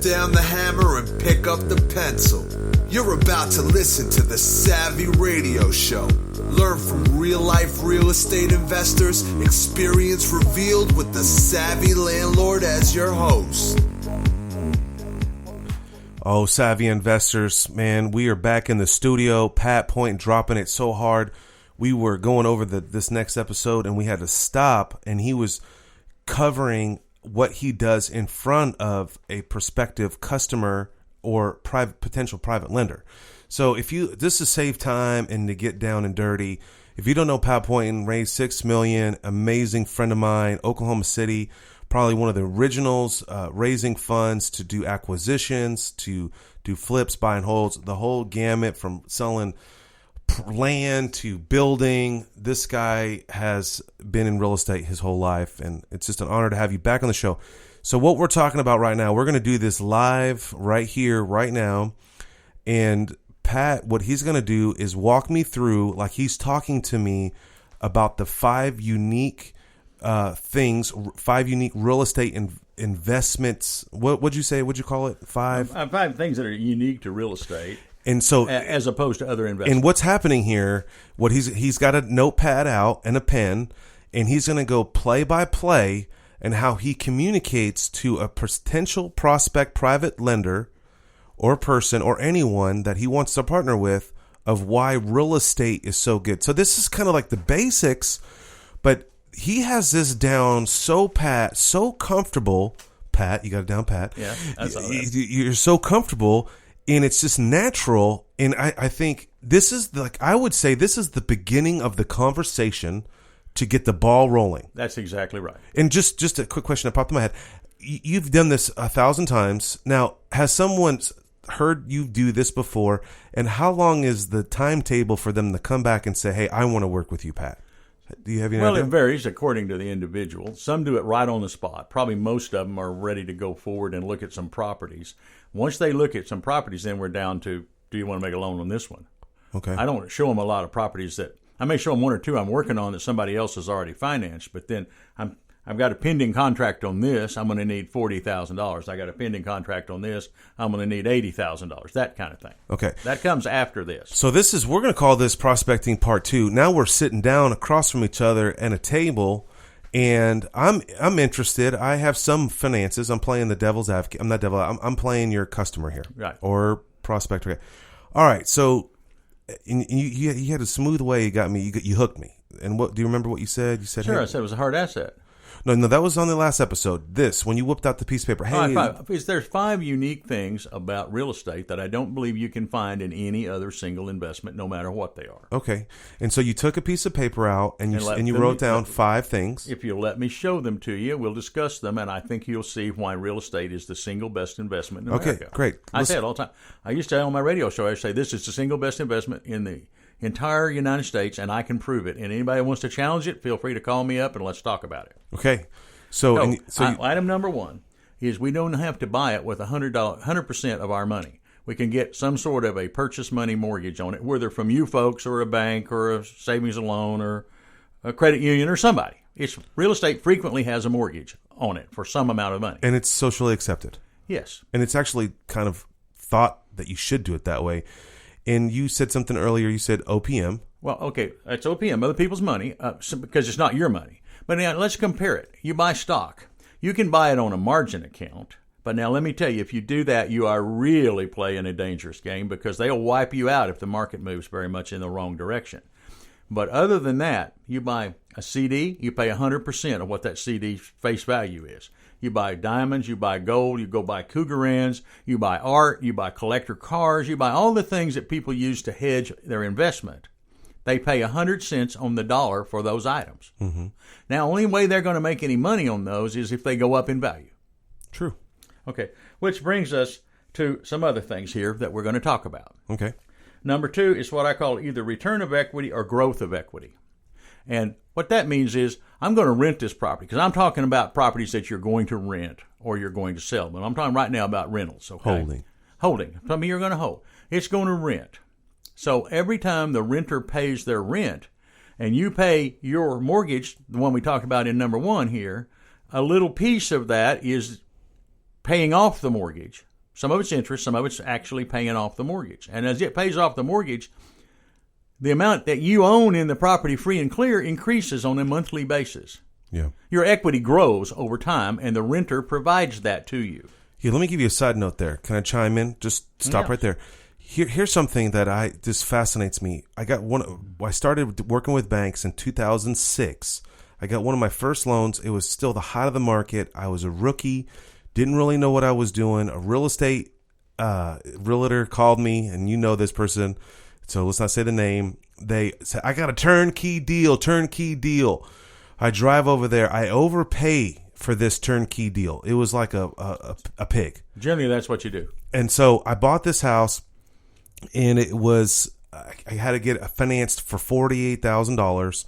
down the hammer and pick up the pencil. You're about to listen to the Savvy Radio Show. Learn from real-life real estate investors, experience revealed with the Savvy Landlord as your host. Oh, Savvy investors, man, we are back in the studio. Pat Point dropping it so hard. We were going over this next episode and we had to stop, and he was covering what he does in front of a prospective customer or potential private lender. So this is save time and to get down and dirty. If you don't know Pat Point, raised $6 million, amazing friend of mine, Oklahoma City, probably one of the originals, raising funds to do acquisitions, to do flips, buy and holds, the whole gamut from selling land to building. This guy has been in real estate his whole life, and it's just an honor to have you back on the show. So what we're talking about right now, we're going to do this live right here, right now. And Pat, what he's going to do is walk me through, like he's talking to me about the 5 unique things, 5 unique real estate investments. What'd you say? What'd you call it? 5 things that are unique to real estate. And so, as opposed to other investments. And what's happening here? What he's got a notepad out and a pen, and he's going to go play by play and how he communicates to a potential prospect private lender or person or anyone that he wants to partner with of why real estate is so good. So this is kind of like the basics, but he has this down so comfortable. Pat, you got it down, Pat. Yeah, that's all that. You're so comfortable. And it's just natural. And I think this is I would say this is the beginning of the conversation to get the ball rolling. That's exactly right. And just a quick question that popped in my head. You've done this 1,000 times. Now, has someone heard you do this before? And how long is the timetable for them to come back and say, hey, I want to work with you, Pat? Do you have any idea? Well, it varies according to the individual. Some do it right on the spot. Probably most of them are ready to go forward and look at some properties. Once they look at some properties, then we're down to, do you want to make a loan on this one? Okay. I don't show them a lot of properties that, I may show them 1 or 2 I'm working on that somebody else has already financed, but then I've got a pending contract on this, I'm going to need $40,000. I got a pending contract on this, I'm going to need $80,000, that kind of thing. Okay. That comes after this. So we're going to call this prospecting part 2. Now we're sitting down across from each other at a table, and I'm interested. I have some finances. I'm playing the devil's advocate. I'm playing your customer here. Right. Or prospector. All right. So you had a smooth way you got me. You hooked me. And what do you remember what you said? You said, sure, hey, I said it was a hard asset. No, that was on the last episode. When you whipped out the piece of paper. Hey, there's 5 unique things about real estate that I don't believe you can find in any other single investment, no matter what they are. Okay, and so you took a piece of paper out and you wrote down 5 things. If you'll let me show them to you, we'll discuss them, and I think you'll see why real estate is the single best investment in America. Okay, great. I say it all the time. I used to say on my radio show, I say this is the single best investment in the entire United States, and I can prove it. And anybody who wants to challenge it, feel free to call me up and let's talk about it. Okay. So item number 1 is we don't have to buy it with 100% of our money. We can get some sort of a purchase money mortgage on it, whether from you folks or a bank or a savings and loan or a credit union or somebody. Real estate frequently has a mortgage on it for some amount of money. And it's socially accepted. Yes. And it's actually kind of thought that you should do it that way. And you said something earlier. You said OPM. Well, okay, it's OPM, other people's money, because it's not your money. But now let's compare it. You buy stock. You can buy it on a margin account. But now let me tell you, if you do that, you are really playing a dangerous game because they'll wipe you out if the market moves very much in the wrong direction. But other than that, you buy a CD, you pay 100% of what that CD's face value is. You buy diamonds, you buy gold, you go buy Cougarins, you buy art, you buy collector cars, you buy all the things that people use to hedge their investment. They pay 100 cents on the dollar for those items. Mm-hmm. Now, only way they're going to make any money on those is if they go up in value. True. Okay, which brings us to some other things here that we're going to talk about. Okay. Number 2 is what I call either return of equity or growth of equity. And what that means is I'm going to rent this property because I'm talking about properties that you're going to rent or you're going to sell. But I'm talking right now about rentals. Okay? Holding. Something you're going to hold. It's going to rent. So every time the renter pays their rent and you pay your mortgage, the one we talked about in number 1 here, a little piece of that is paying off the mortgage. Some of it's interest, some of it's actually paying off the mortgage. And as it pays off the mortgage, the amount that you own in the property free and clear increases on a monthly basis. Yeah. Your equity grows over time, and the renter provides that to you. Yeah, let me give you a side note there. Can I chime in? Just stop right there. Here's something that this fascinates me. I started working with banks in 2006. I got one of my first loans. It was still the height of the market. I was a rookie, didn't really know what I was doing. A real estate realtor called me, and you know this person, so let's not say the name. They said, I got a turnkey deal. I drive over there. I overpay for this turnkey deal. It was like a pig. Generally, that's what you do. And so I bought this house, and it was, I had to get it financed for $48,000.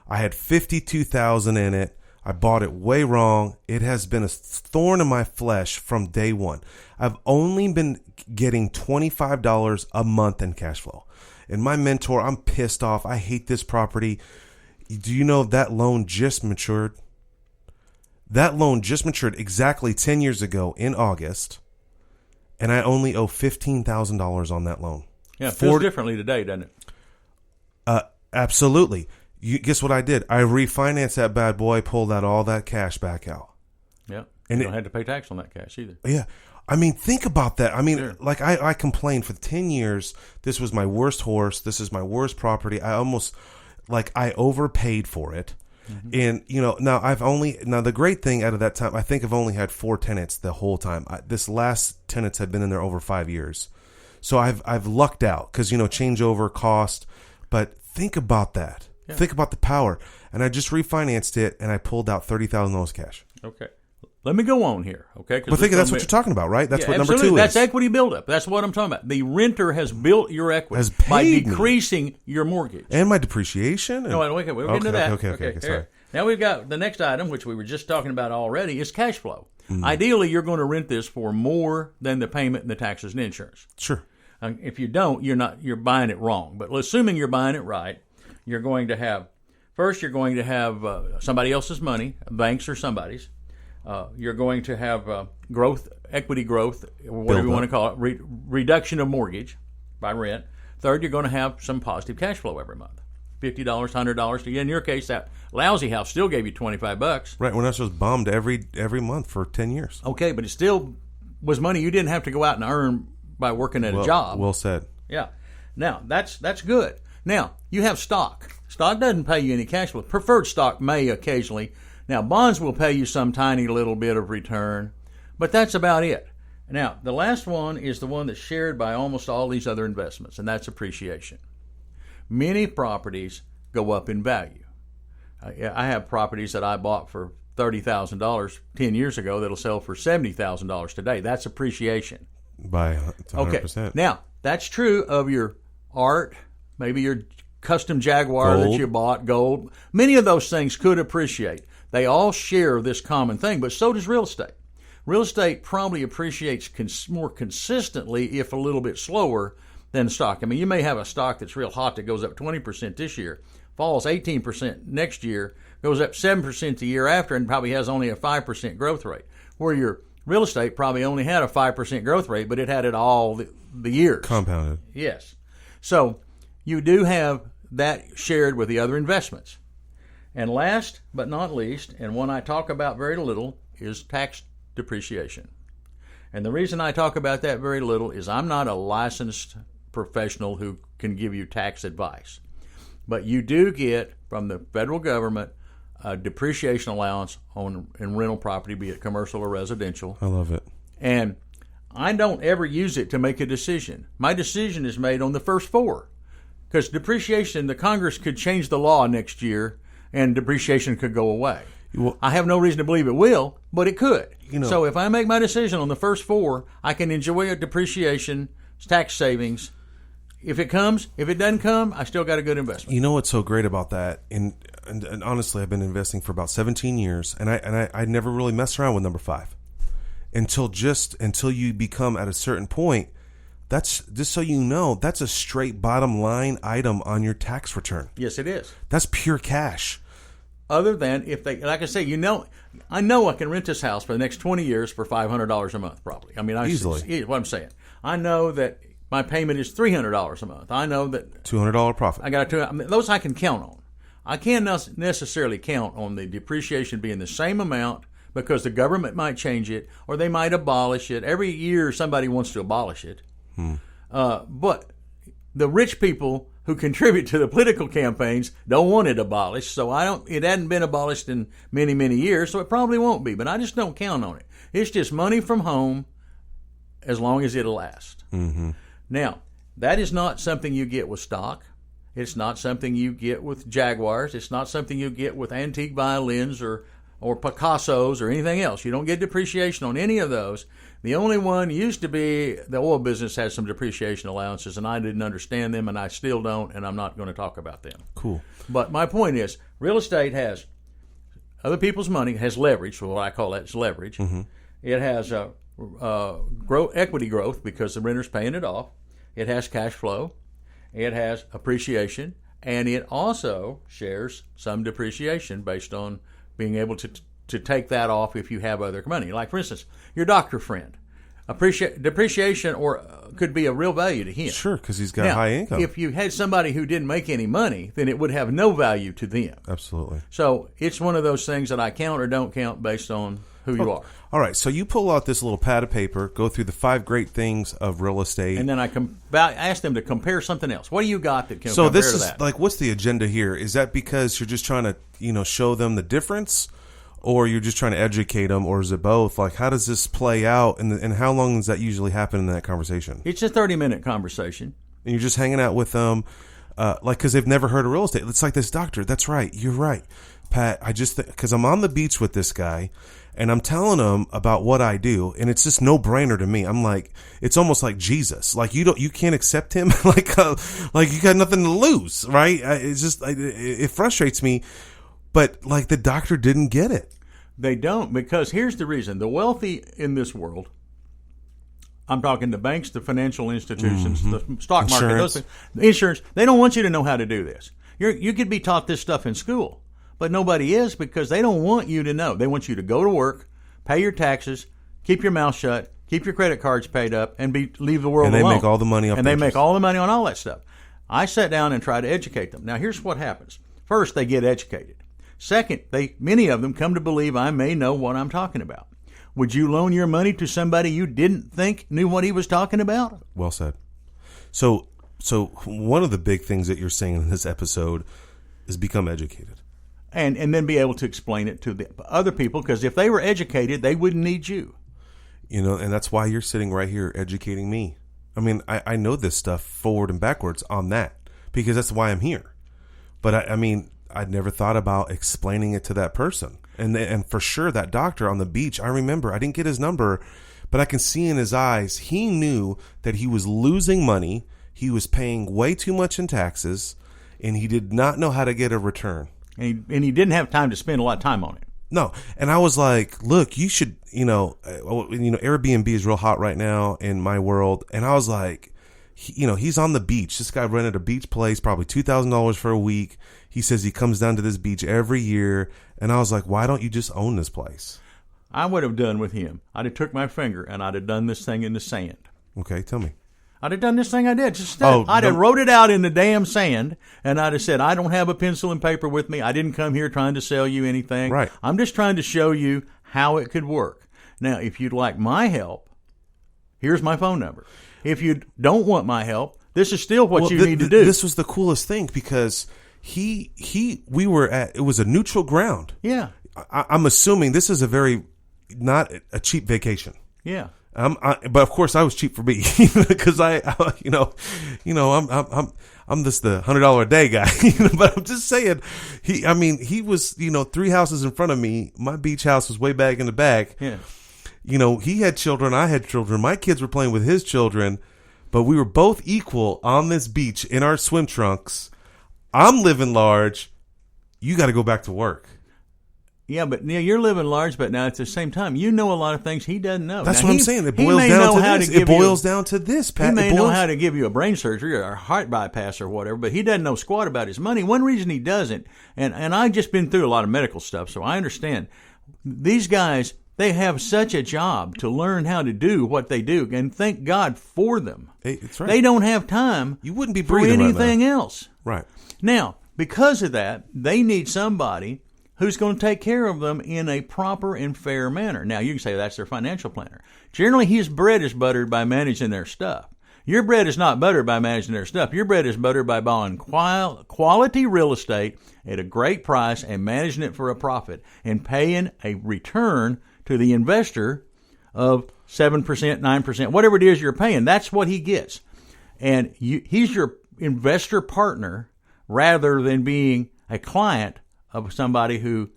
I had $52,000 in it. I bought it way wrong. It has been a thorn in my flesh from day one. I've only been getting $25 a month in cash flow. And my mentor, I'm pissed off. I hate this property. Do you know that loan just matured? That loan just matured exactly 10 years ago in August. And I only owe $15,000 on that loan. Yeah, it feels differently today, doesn't it? Absolutely. Guess what I did? I refinanced that bad boy, pulled out all that cash back out. Yeah, and you don't have to pay tax on that cash either. Yeah. I mean, think about that. I mean, sure. Like I complained for 10 years. This was my worst horse. This is my worst property. I overpaid for it. Mm-hmm. And, now the great thing out of that time, I think I've only had 4 tenants the whole time. This last tenants have been in there over 5 years. So I've lucked out because, changeover cost. But think about that. Yeah. Think about the power. And I just refinanced it, and I pulled out $30,000 cash. Okay. Let me go on here, okay? But that's what you're talking about, right? That's what number 2 is. That's equity buildup. That's what I'm talking about. The renter has built your equity by decreasing your mortgage. And my depreciation? No, okay, we're getting to that. Okay, sorry. Now we've got the next item, which we were just talking about already, is cash flow. Mm-hmm. Ideally, you're going to rent this for more than the payment and the taxes and insurance. Sure. If you don't, you're buying it wrong. But assuming you're buying it right, you're going to have somebody else's money, banks or somebody's. You're going to have equity growth, whatever you want to call it, reduction of mortgage by rent. Third, you're going to have some positive cash flow every month. $50, $100. In your case, that lousy house still gave you $25. Right, when I was bombed every month for 10 years. Okay, but it still was money you didn't have to go out and earn by working at a job. Well said. Yeah. Now, that's good. Now, you have stock. Stock doesn't pay you any cash flow. Preferred stock may occasionally. Now, bonds will pay you some tiny little bit of return, but that's about it. Now, the last one is the one that's shared by almost all these other investments, and that's appreciation. Many properties go up in value. I have properties that I bought for $30,000 10 years ago that'll sell for $70,000 today. That's appreciation. By 100%. Okay. Now, that's true of your art, maybe your custom Jaguar that you bought, gold. Many of those things could appreciate. They all share this common thing, but so does real estate. Real estate probably appreciates more consistently, if a little bit slower, than stock. I mean, you may have a stock that's real hot that goes up 20% this year, falls 18% next year, goes up 7% the year after, and probably has only a 5% growth rate. Where your real estate probably only had a 5% growth rate, but it had it all the years. Compounded. Yes. So you do have that shared with the other investments. And last but not least, and one I talk about very little, is tax depreciation. And the reason I talk about that very little is I'm not a licensed professional who can give you tax advice. But you do get from the federal government a depreciation allowance in rental property, be it commercial or residential. I love it. And I don't ever use it to make a decision. My decision is made on the first 4. Because depreciation, the Congress could change the law next year and depreciation could go away. Well, I have no reason to believe it will, but it could. So if I make my decision on the first 4, I can enjoy a depreciation, tax savings. If it comes, if it doesn't come, I still got a good investment. You know what's so great about that? And honestly, I've been investing for about 17 years, and I never really messed around with number 5 until you become at a certain point. That's just so you know, that's a straight bottom line item on your tax return. Yes, it is. That's pure cash. other than if they, like I say, I know I can rent this house for the next 20 years for $500 a month, probably. I mean, Easily. What I'm saying. I know that my payment is $300 a month. I know that $200 profit. I got those I can count on. I can't necessarily count on the depreciation being the same amount because the government might change it or they might abolish it. Every year somebody wants to abolish it. But the rich people who contribute to the political campaigns don't want it abolished. So it hadn't been abolished in many, many years, so it probably won't be. But I just don't count on it. It's just money from home as long as it'll last. Mm-hmm. Now, that is not something you get with stock. It's not something you get with Jaguars. It's not something you get with antique violins or Picassos or anything else. You don't get depreciation on any of those. The only one used to be the oil business had some depreciation allowances, and I didn't understand them, and I still don't, and I'm not going to talk about them. Cool. But my point is, real estate has other people's money, has leverage, so what I call that is leverage. Mm-hmm. It has equity growth because the renter's paying it off. It has cash flow. It has appreciation, and it also shares some depreciation based on being able to take that off if you have other money. Like, for instance, your doctor friend. Depreciation could be a real value to him. Sure, because he's got high income. If you had somebody who didn't make any money, then it would have no value to them. Absolutely. So it's one of those things that I count or don't count based on who you are. All right, so you pull out this little pad of paper, go through the 5 great things of real estate. And then I ask them to compare something else. What do you got that can so compare this to is that? like, what's the agenda here? Is that because you're just trying to, show them the difference, or you're just trying to educate them, or is it both? Like, how does this play out, and how long does that usually happen in that conversation? It's a 30-minute conversation. And you're just hanging out with them, because they've never heard of real estate. It's like this doctor. That's right. You're right, Pat. Because I'm on the beach with this guy, and I'm telling him about what I do, and it's just no brainer to me. I'm like, it's almost like Jesus. Like, you can't accept him. like you got nothing to lose, right? It's just, it frustrates me. But like, the doctor didn't get it. They don't, because here's the reason: the wealthy in this world. I'm talking the banks, the financial institutions, the stock market, Insurance. the insurance. They don't want you to know how to do this. You could be taught this stuff in school. But nobody is, because they don't want you to know. They want you to go to work, pay your taxes, keep your mouth shut, keep your credit cards paid up, and leave the world alone. And they make all the money off And they interest. make all the money on all that stuff. I sat down and tried to educate them. Now, here's what happens. First, they get educated. Second, many of them come to believe I may know what I'm talking about. Would you loan your money to somebody you didn't think knew what he was talking about? Well said. So one of the big things that you're saying in this episode is become educated. And then be able to explain it to the other people, because if they were educated, they wouldn't need you. And that's why you're sitting right here educating me. I mean, I know this stuff forward and backwards on that, because that's why I'm here. But I mean, I'd never thought about explaining it to that person. And for sure, that doctor on the beach, I remember, I didn't get his number, but I can see in his eyes, he knew that he was losing money. He was paying way too much in taxes, and he did not know how to get a return. And he didn't have time to spend a lot of time on it. No. And I was like, look, you should, Airbnb is real hot right now in my world. And I was like, he's on the beach. This guy rented a beach place, probably $2,000 for a week. He says he comes down to this beach every year. And I was like, why don't you just own this place? I would have done with him. I'd have took my finger and I'd have done this thing in the sand. Okay, tell me. I'd have done this thing I did. I'd have no. wrote it out in the damn sand, and I'd have said, I don't have a pencil and paper with me. I didn't come here trying to sell you anything. Right. I'm just trying to show you how it could work. Now, if you'd like my help, here's my phone number. If you don't want my help, this is still what you need to do. This was the coolest thing, because we were it was a neutral ground. Yeah. I'm assuming this is not a cheap vacation. Yeah. But of course I was cheap for me, because I'm just the $100 a day guy. But I'm just saying, he was 3 houses in front of me. My beach house was way back in the back. Yeah. He had children, I had children. My kids were playing with his children, but we were both equal on this beach in our swim trunks. I'm living large. You got to go back to work. Yeah, but you're living large, but now at the same time, you know a lot of things he doesn't know. That's now, what I'm saying. It boils down to this. It boils down to this, Pat. He may know how to give you a brain surgery or a heart bypass or whatever, but he doesn't know squat about his money. One reason he doesn't, and I've just been through a lot of medical stuff, so I understand. These guys, they have such a job to learn how to do what they do, and thank God for them. Hey, that's right. They don't have time you wouldn't be for breathing anything right now. else. Right. Now, because of that, they need somebody who's going to take care of them in a proper and fair manner. Now, you can say that's their financial planner. Generally, his bread is buttered by managing their stuff. Your bread is not buttered by managing their stuff. Your bread is buttered by buying quality real estate at a great price and managing it for a profit and paying a return to the investor of 7%, 9%, whatever it is you're paying. That's what he gets. And he's your investor partner rather than being a client of somebody who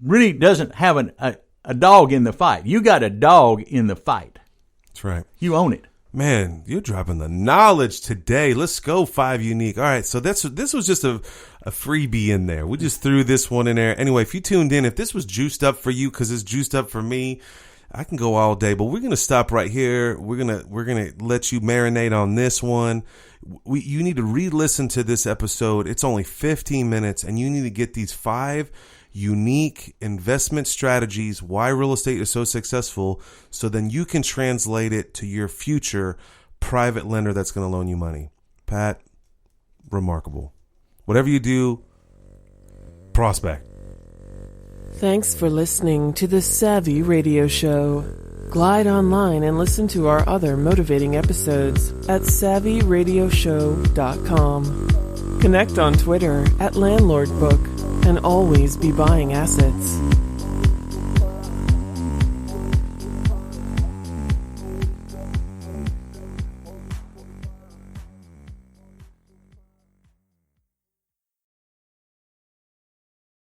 really doesn't have a dog in the fight. You got a dog in the fight. That's right. You own it. Man, you're dropping the knowledge today. Let's go 5 unique. All right, so this was just a freebie in there. We just threw this one in there. Anyway, if you tuned in, if this was juiced up for you because it's juiced up for me, I can go all day. But we're gonna stop right here. We're gonna let you marinate on this one. You need to re-listen to this episode. It's only 15 minutes, and you need to get these 5 unique investment strategies, why real estate is so successful, so then you can translate it to your future private lender that's going to loan you money. Pat, remarkable. Whatever you do, prospect. Thanks for listening to the Savvy Radio Show. Glide online and listen to our other motivating episodes at SavvyRadioShow.com. Connect on Twitter at LandlordBook and always be buying assets.